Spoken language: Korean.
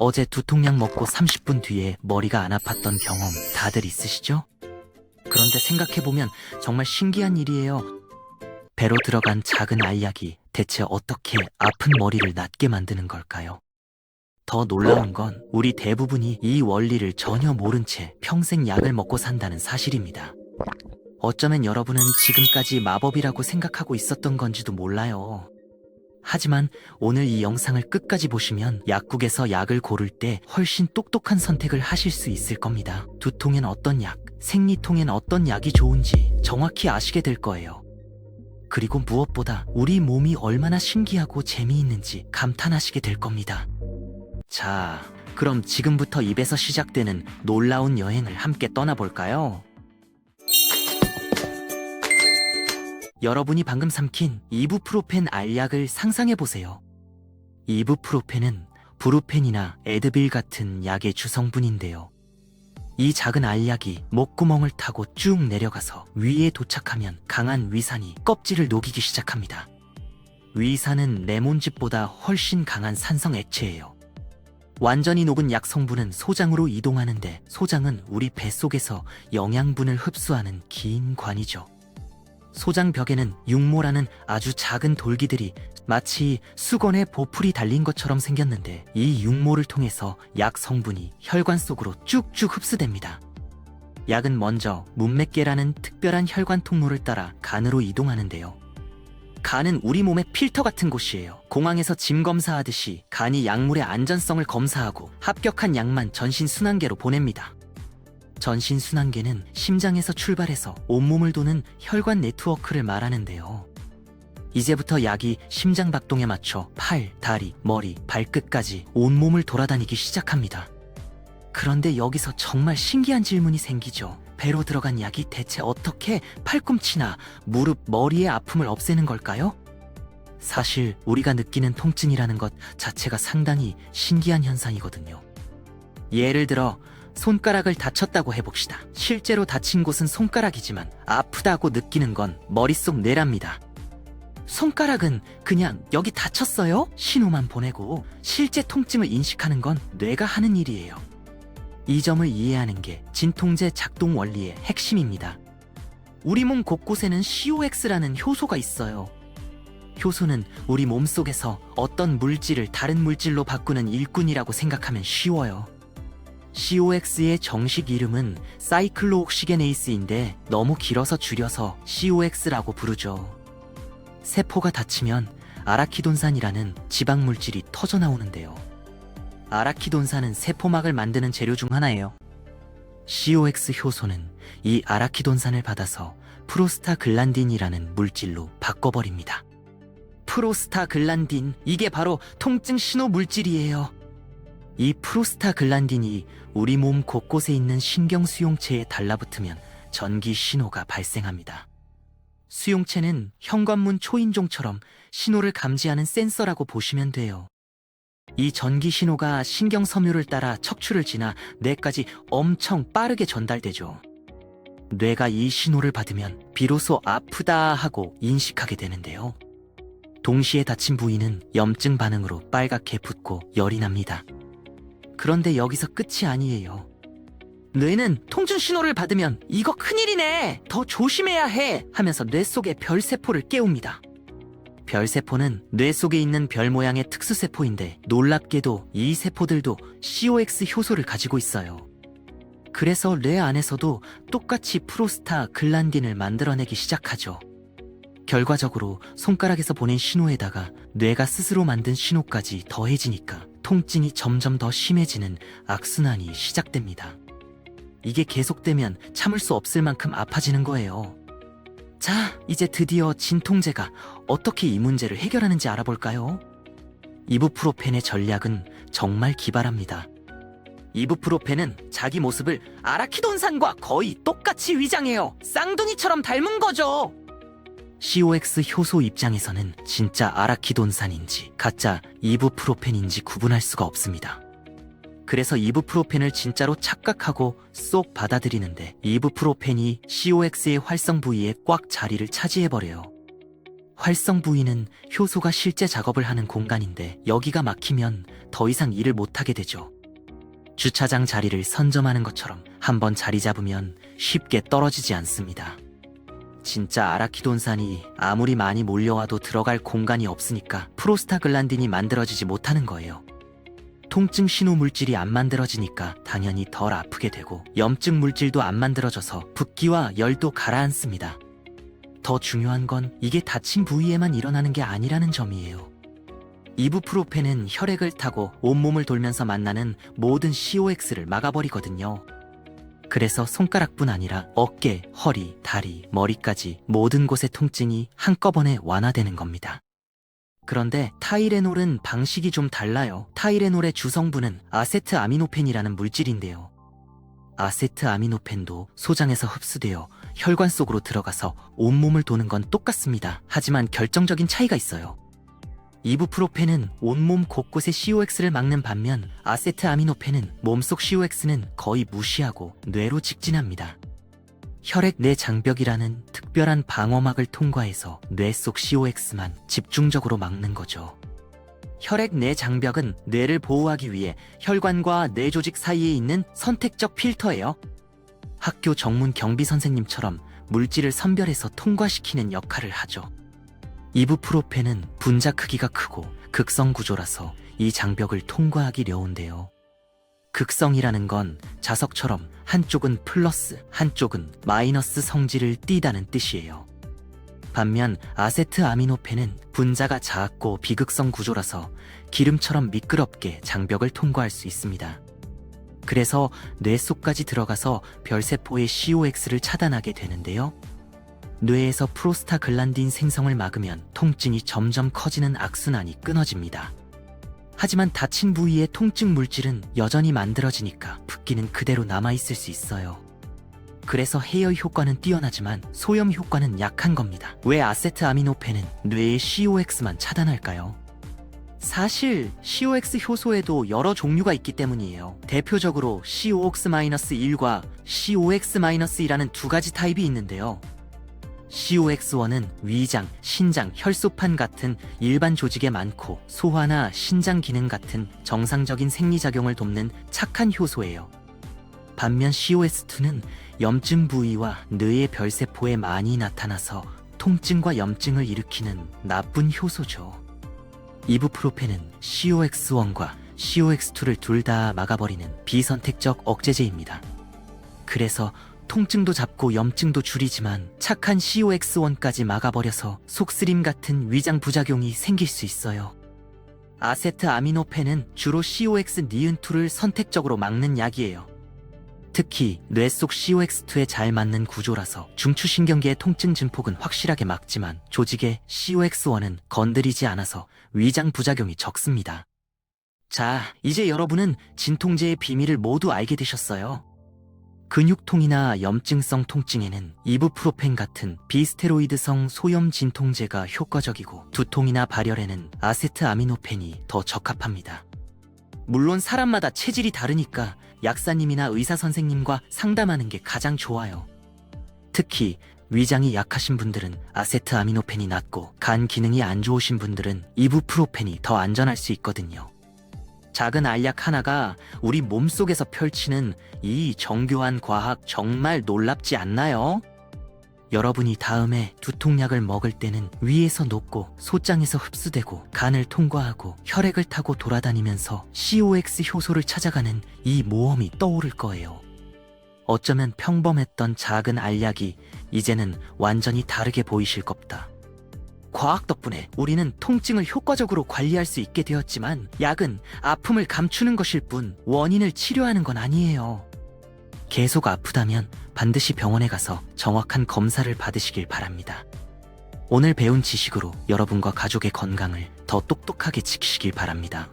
어제 두통약 먹고 30분 뒤에 머리가 안 아팠던 경험 다들 있으시죠? 그런데 생각해보면 정말 신기한 일이에요. 배로 들어간 작은 알약이 대체 어떻게 아픈 머리를 낫게 만드는 걸까요? 더 놀라운 건 우리 대부분이 이 원리를 전혀 모른 채 평생 약을 먹고 산다는 사실입니다. 어쩌면 여러분은 지금까지 마법이라고 생각하고 있었던 건지도 몰라요. 하지만 오늘 이 영상을 끝까지 보시면 약국에서 약을 고를 때 훨씬 똑똑한 선택을 하실 수 있을 겁니다. 두통엔 어떤 약, 생리통엔 어떤 약이 좋은지 정확히 아시게 될 거예요. 그리고 무엇보다 우리 몸이 얼마나 신기하고 재미있는지 감탄하시게 될 겁니다. 자, 그럼 지금부터 입에서 시작되는 놀라운 여행을 함께 떠나볼까요? 여러분이 방금 삼킨 이부프로펜 알약을 상상해보세요. 이부프로펜은 브루펜이나 에드빌 같은 약의 주성분인데요. 이 작은 알약이 목구멍을 타고 쭉 내려가서 위에 도착하면 강한 위산이 껍질을 녹이기 시작합니다. 위산은 레몬즙보다 훨씬 강한 산성 액체예요. 완전히 녹은 약 성분은 소장으로 이동하는데 소장은 우리 뱃속에서 영양분을 흡수하는 긴 관이죠. 소장 벽에는 육모라는 아주 작은 돌기들이 마치 수건에 보풀이 달린 것처럼 생겼는데 이 육모를 통해서 약 성분이 혈관 속으로 쭉쭉 흡수됩니다. 약은 먼저 문맥계라는 특별한 혈관 통로를 따라 간으로 이동하는데요. 간은 우리 몸의 필터 같은 곳이에요. 공항에서 짐 검사하듯이 간이 약물의 안전성을 검사하고 합격한 약만 전신순환계로 보냅니다. 전신순환계는 심장에서 출발해서 온몸을 도는 혈관 네트워크를 말하는데요. 이제부터 약이 심장 박동에 맞춰 팔, 다리, 머리, 발끝까지 온몸을 돌아다니기 시작합니다. 그런데 여기서 정말 신기한 질문이 생기죠. 배로 들어간 약이 대체 어떻게 팔꿈치나 무릎, 머리의 아픔을 없애는 걸까요? 사실 우리가 느끼는 통증이라는 것 자체가 상당히 신기한 현상이거든요. 예를 들어 손가락을 다쳤다고 해봅시다. 실제로 다친 곳은 손가락이지만 아프다고 느끼는 건 머릿속 뇌랍니다. 손가락은 그냥 여기 다쳤어요? 신호만 보내고 실제 통증을 인식하는 건 뇌가 하는 일이에요. 이 점을 이해하는 게 진통제 작동 원리의 핵심입니다. 우리 몸 곳곳에는 COX라는 효소가 있어요. 효소는 우리 몸속에서 어떤 물질을 다른 물질로 바꾸는 일꾼이라고 생각하면 쉬워요. COX의 정식 이름은 사이클로옥시게네이스인데 너무 길어서 줄여서 COX라고 부르죠. 세포가 다치면 아라키돈산이라는 지방물질이 터져나오는데요. 아라키돈산은 세포막을 만드는 재료 중 하나예요. COX 효소는 이 아라키돈산을 받아서 프로스타글란딘이라는 물질로 바꿔버립니다. 프로스타글란딘, 이게 바로 통증 신호 물질이에요. 이 프로스타글란딘이 우리 몸 곳곳에 있는 신경 수용체에 달라붙으면 전기 신호가 발생합니다. 수용체는 현관문 초인종처럼 신호를 감지하는 센서라고 보시면 돼요. 이 전기 신호가 신경 섬유를 따라 척추를 지나 뇌까지 엄청 빠르게 전달되죠. 뇌가 이 신호를 받으면 비로소 아프다 하고 인식하게 되는데요. 동시에 다친 부위는 염증 반응으로 빨갛게 붓고 열이 납니다. 그런데 여기서 끝이 아니에요. 뇌는 통증 신호를 받으면 이거 큰일이네, 더 조심해야 해 하면서 뇌 속의 별세포를 깨웁니다. 별세포는 뇌 속에 있는 별 모양의 특수세포인데 놀랍게도 이 세포들도 COX 효소를 가지고 있어요. 그래서 뇌 안에서도 똑같이 프로스타글란딘을 만들어내기 시작하죠. 결과적으로 손가락에서 보낸 신호에다가 뇌가 스스로 만든 신호까지 더해지니까 통증이 점점 더 심해지는 악순환이 시작됩니다. 이게 계속되면 참을 수 없을 만큼 아파지는 거예요. 자, 이제 드디어 진통제가 어떻게 이 문제를 해결하는지 알아볼까요? 이부프로펜의 전략은 정말 기발합니다. 이부프로펜은 자기 모습을 아라키돈산과 거의 똑같이 위장해요. 쌍둥이처럼 닮은 거죠. COX 효소 입장에서는 진짜 아라키돈산인지 가짜 이부프로펜인지 구분할 수가 없습니다. 그래서 이부프로펜을 진짜로 착각하고 쏙 받아들이는데 이부프로펜이 COX의 활성 부위에 꽉 자리를 차지해버려요. 활성 부위는 효소가 실제 작업을 하는 공간인데 여기가 막히면 더 이상 일을 못하게 되죠. 주차장 자리를 선점하는 것처럼 한번 자리 잡으면 쉽게 떨어지지 않습니다. 진짜 아라키돈산이 아무리 많이 몰려와도 들어갈 공간이 없으니까 프로스타글란딘이 만들어지지 못하는 거예요. 통증 신호 물질이 안 만들어지니까 당연히 덜 아프게 되고 염증 물질도 안 만들어져서 붓기와 열도 가라앉습니다. 더 중요한 건 이게 다친 부위에만 일어나는 게 아니라는 점이에요. 이부프로펜은 혈액을 타고 온몸을 돌면서 만나는 모든 COX를 막아버리거든요. 그래서 손가락뿐 아니라 어깨, 허리, 다리, 머리까지 모든 곳의 통증이 한꺼번에 완화되는 겁니다. 그런데 타이레놀은 방식이 좀 달라요. 타이레놀의 주성분은 아세트아미노펜이라는 물질인데요. 아세트아미노펜도 소장에서 흡수되어 혈관 속으로 들어가서 온몸을 도는 건 똑같습니다. 하지만 결정적인 차이가 있어요. 이부프로펜은 온몸 곳곳의 COX를 막는 반면 아세트아미노펜은 몸속 COX는 거의 무시하고 뇌로 직진합니다. 혈액 내 장벽이라는 특별한 방어막을 통과해서 뇌 속 COX만 집중적으로 막는 거죠. 혈액 내 장벽은 뇌를 보호하기 위해 혈관과 뇌 조직 사이에 있는 선택적 필터예요. 학교 정문 경비 선생님처럼 물질을 선별해서 통과시키는 역할을 하죠. 이부프로펜은 분자 크기가 크고 극성 구조라서 이 장벽을 통과하기 려운데요. 극성이라는 건 자석처럼 한쪽은 플러스, 한쪽은 마이너스 성질을 띠다는 뜻이에요. 반면 아세트아미노펜은 분자가 작고 비극성 구조라서 기름처럼 미끄럽게 장벽을 통과할 수 있습니다. 그래서 뇌 속까지 들어가서 별세포의 COX를 차단하게 되는데요. 뇌에서 프로스타글란딘 생성을 막으면 통증이 점점 커지는 악순환이 끊어집니다. 하지만 다친 부위의 통증 물질은 여전히 만들어지니까 붓기는 그대로 남아있을 수 있어요. 그래서 해열 효과는 뛰어나지만 소염 효과는 약한 겁니다. 왜 아세트아미노펜은 뇌의 COX만 차단할까요? 사실 COX 효소에도 여러 종류가 있기 때문이에요. 대표적으로 COX-1과 COX-2라는 두 가지 타입이 있는데요. COX1은 위장, 신장, 혈소판 같은 일반 조직에 많고 소화나 신장 기능 같은 정상적인 생리작용을 돕는 착한 효소예요. 반면 COX2는 염증 부위와 뇌의 별세포에 많이 나타나서 통증과 염증을 일으키는 나쁜 효소죠. 이부프로펜은 COX1과 COX2를 둘 다 막아버리는 비선택적 억제제입니다. 그래서 통증도 잡고 염증도 줄이지만 착한 COX1까지 막아버려서 속쓰림 같은 위장 부작용이 생길 수 있어요. 아세트아미노펜은 주로 COX-2를 선택적으로 막는 약이에요. 특히 뇌 속 COX2에 잘 맞는 구조라서 중추신경계의 통증 증폭은 확실하게 막지만 조직의 COX1은 건드리지 않아서 위장 부작용이 적습니다. 자, 이제 여러분은 진통제의 비밀을 모두 알게 되셨어요. 근육통이나 염증성 통증에는 이부프로펜 같은 비스테로이드성 소염 진통제가 효과적이고 두통이나 발열에는 아세트아미노펜이 더 적합합니다. 물론 사람마다 체질이 다르니까 약사님이나 의사 선생님과 상담하는 게 가장 좋아요. 특히 위장이 약하신 분들은 아세트아미노펜이 낫고 간 기능이 안 좋으신 분들은 이부프로펜이 더 안전할 수 있거든요. 작은 알약 하나가 우리 몸속에서 펼치는 이 정교한 과학 정말 놀랍지 않나요? 여러분이 다음에 두통약을 먹을 때는 위에서 녹고 소장에서 흡수되고 간을 통과하고 혈액을 타고 돌아다니면서 COX 효소를 찾아가는 이 모험이 떠오를 거예요. 어쩌면 평범했던 작은 알약이 이제는 완전히 다르게 보이실 겁니다. 과학 덕분에 우리는 통증을 효과적으로 관리할 수 있게 되었지만 약은 아픔을 감추는 것일 뿐 원인을 치료하는 건 아니에요. 계속 아프다면 반드시 병원에 가서 정확한 검사를 받으시길 바랍니다. 오늘 배운 지식으로 여러분과 가족의 건강을 더 똑똑하게 지키시길 바랍니다.